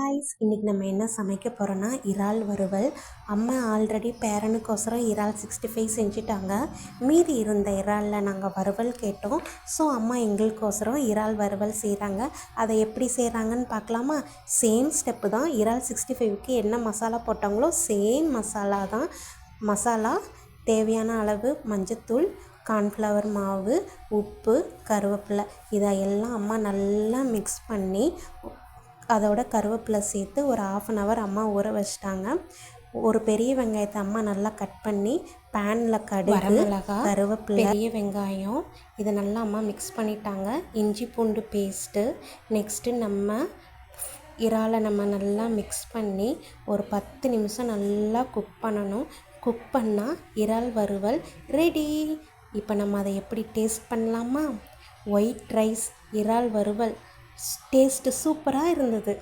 Guys, இன்றைக்கி நம்ம என்ன சமைக்க போகிறோன்னா இறால் வறுவல். அம்மா ஆல்ரெடி பேரனுக்கோசரம் இறால் 65 செஞ்சுட்டாங்க. மீதி இருந்த இறாலில் நாங்கள் வறுவல் கேட்டோம். ஸோ அம்மா எங்களுக்கோசரம் இறால் வறுவல் செய்கிறாங்க. அதை எப்படி செய்கிறாங்கன்னு பார்க்கலாமா? சேம் ஸ்டெப்பு தான். இறால் 65க்கு என்ன மசாலா போட்டாங்களோ சேம் மசாலா தான். மசாலா தேவையான அளவு மஞ்சத்தூள், கார்ன்ஃப்ளவர் மாவு, உப்பு, கருவேப்பிலை இதையெல்லாம் அம்மா நல்லா மிக்ஸ் பண்ணி அதோட கருவேப்பிலை சேர்த்து ஒரு 1/2 hour அம்மா ஊற வச்சிட்டாங்க. ஒரு பெரிய வெங்காயத்தை அம்மா நல்லா கட் பண்ணி பேனில் கடுகு, வரமிளகாய், கருவேப்பிலை, பெரிய வெங்காயம் இதை நல்லா அம்மா மிக்ஸ் பண்ணிட்டாங்க. இஞ்சி பூண்டு பேஸ்ட்டு, நெக்ஸ்ட்டு நம்ம இறாலை நம்ம நல்லா மிக்ஸ் பண்ணி ஒரு 10 நிமிஷம் நல்லா குக் பண்ணணும். குக் பண்ணால் இறால் வறுவல் ரெடி. இப்போ நம்ம அதை எப்படி டேஸ்ட் பண்ணலாமா? ஒயிட் ரைஸ் இறால் வறுவல் டேஸ்ட்டு சூப்பராக இருந்தது.